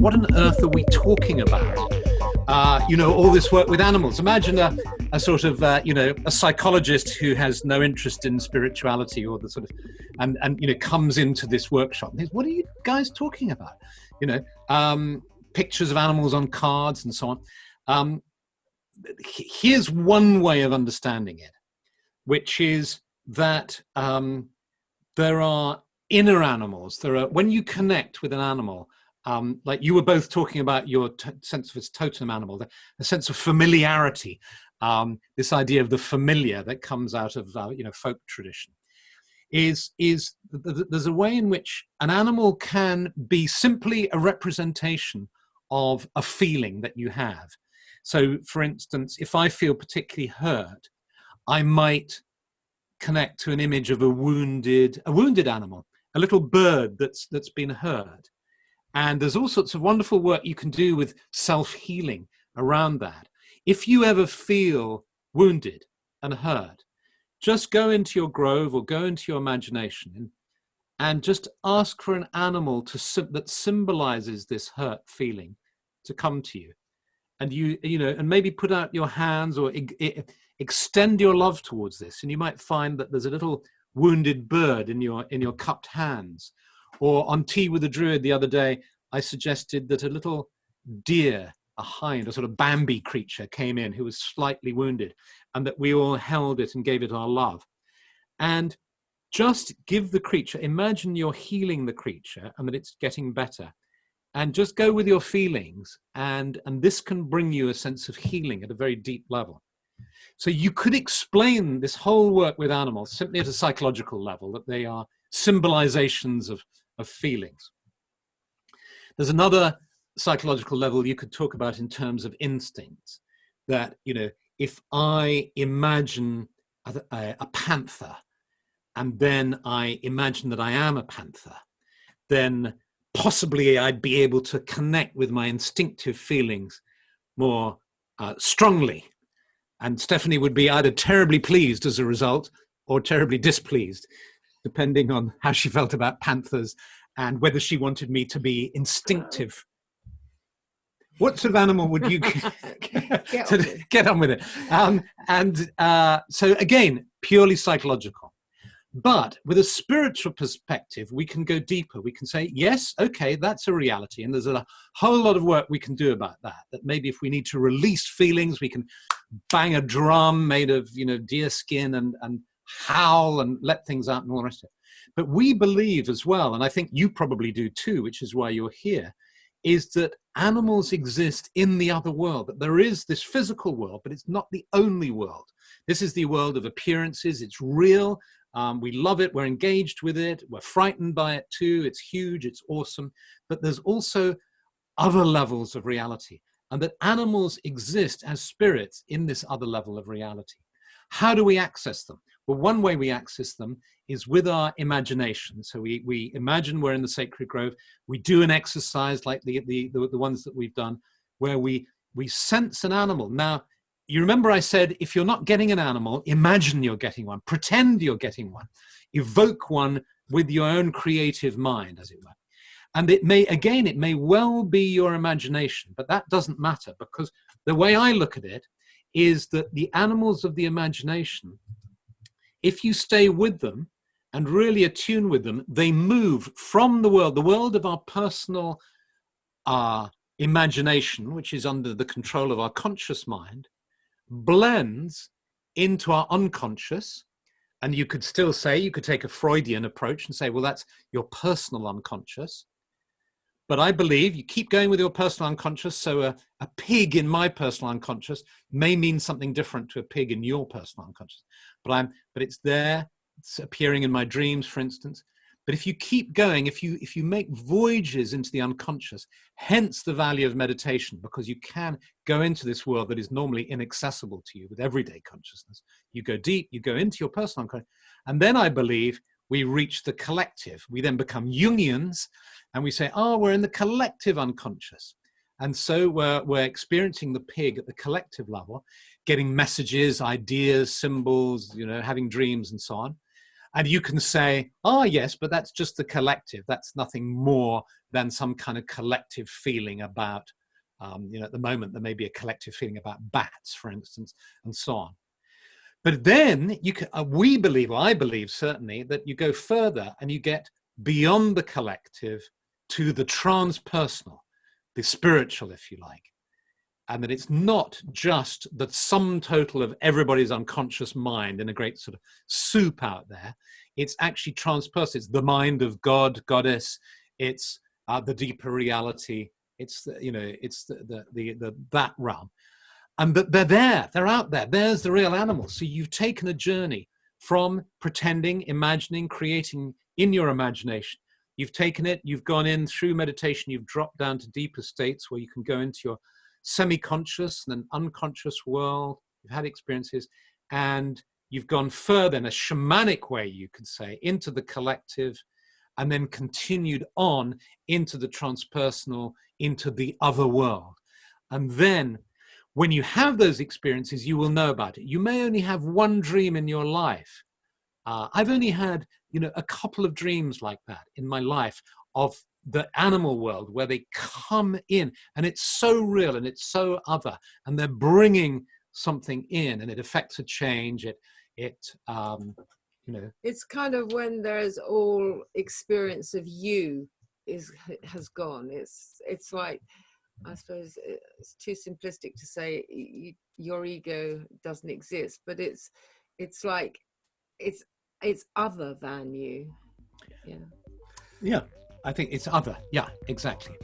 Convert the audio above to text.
what on earth are we talking about? All this work with animals. Imagine a sort of, a psychologist who has no interest in spirituality or the sort of, and comes into this workshop and says, what are you guys talking about? Pictures of animals on cards and so on. Here's one way of understanding it, which is that there are inner animals. When you connect with an animal, like you were both talking about your sense of its totem animal, the sense of familiarity, this idea of the familiar that comes out of folk tradition, is there's a way in which an animal can be simply a representation of a feeling that you have. So, for instance, if I feel particularly hurt, I might connect to an image of a wounded animal, a little bird that's been hurt. And there's all sorts of wonderful work you can do with self-healing around that. If you ever feel wounded and hurt, just go into your grove or go into your imagination and just ask for an animal that symbolizes this hurt feeling to come to you. And and maybe put out your hands or extend your love towards this. And you might find that there's a little wounded bird in your cupped hands. Or on Tea with the Druid the other day, I suggested that a little deer, a hind, a sort of Bambi creature came in who was slightly wounded, and that we all held it and gave it our love. And just give the creature, imagine you're healing the creature and that it's getting better. And just go with your feelings, and this can bring you a sense of healing at a very deep level. So you could explain this whole work with animals simply at a psychological level, that they are symbolizations of feelings. There's another psychological level you could talk about in terms of instincts, that, if I imagine a panther, and then I imagine that I am a panther, then possibly I'd be able to connect with my instinctive feelings more strongly. And Stephanie would be either terribly pleased as a result or terribly displeased, depending on how she felt about panthers and whether she wanted me to be instinctive. What sort of animal would you get on with it? So again, purely psychological. But with a spiritual perspective, we can go deeper. We can say, yes, okay, that's a reality. And there's a whole lot of work we can do about that. That maybe if we need to release feelings, we can bang a drum made of, deer skin and howl and let things out and all the rest of it. But we believe as well, and I think you probably do too, which is why you're here, is that animals exist in the other world, that there is this physical world, but it's not the only world. This is the world of appearances. It's real. We love it. We're engaged with it. We're frightened by it too. It's huge. It's awesome. But there's also other levels of reality, and that animals exist as spirits in this other level of reality. How do we access them? Well, one way we access them is with our imagination. So we imagine we're in the sacred grove. We do an exercise like the ones that we've done, where we sense an animal. Now, you remember I said, if you're not getting an animal, imagine you're getting one, pretend you're getting one, evoke one with your own creative mind, as it were. And it may well be your imagination, but that doesn't matter, because the way I look at it is that the animals of the imagination, if you stay with them and really attune with them, they move from the world of our personal imagination, which is under the control of our conscious mind, blends into our unconscious. And you could still say, you could take a Freudian approach and say, well, that's your personal unconscious. But I believe you keep going with your personal unconscious. So a pig in my personal unconscious may mean something different to a pig in your personal unconscious. But it's there. It's appearing in my dreams, for instance. But if you keep going, if you make voyages into the unconscious, hence the value of meditation, because you can go into this world that is normally inaccessible to you with everyday consciousness. You go deep, you go into your personal unconscious. And then I believe we reach the collective. We then become Jungians, and we say, we're in the collective unconscious. And so we're experiencing the pig at the collective level, getting messages, ideas, symbols, having dreams and so on. And you can say, oh, yes, but that's just the collective. That's nothing more than some kind of collective feeling about, at the moment, there may be a collective feeling about bats, for instance, and so on. But then you can, we believe, or I believe certainly, that you go further and you get beyond the collective to the transpersonal, the spiritual, if you like. And that it's not just the sum total of everybody's unconscious mind in a great sort of soup out there. It's actually transpersonal. It's the mind of God, goddess. It's the deeper reality. It's that realm. And that they're there. They're out there. There's the real animal. So you've taken a journey from pretending, imagining, creating in your imagination. You've taken it. You've gone in through meditation. You've dropped down to deeper states where you can go into your semi-conscious and an unconscious world. You've had experiences, and you've gone further in a shamanic way, you could say, into the collective, and then continued on into the transpersonal, into the other world. And then when you have those experiences, you will know about it. You may only have one dream in your life. I've only had, a couple of dreams like that in my life of the animal world, where they come in and it's so real and it's so other, and they're bringing something in, and it affects a change. It's kind of when there's all experience of you has gone. It's like, I suppose it's too simplistic to say your ego doesn't exist, but it's like it's other than you. Yeah, I think it's other. Yeah, exactly.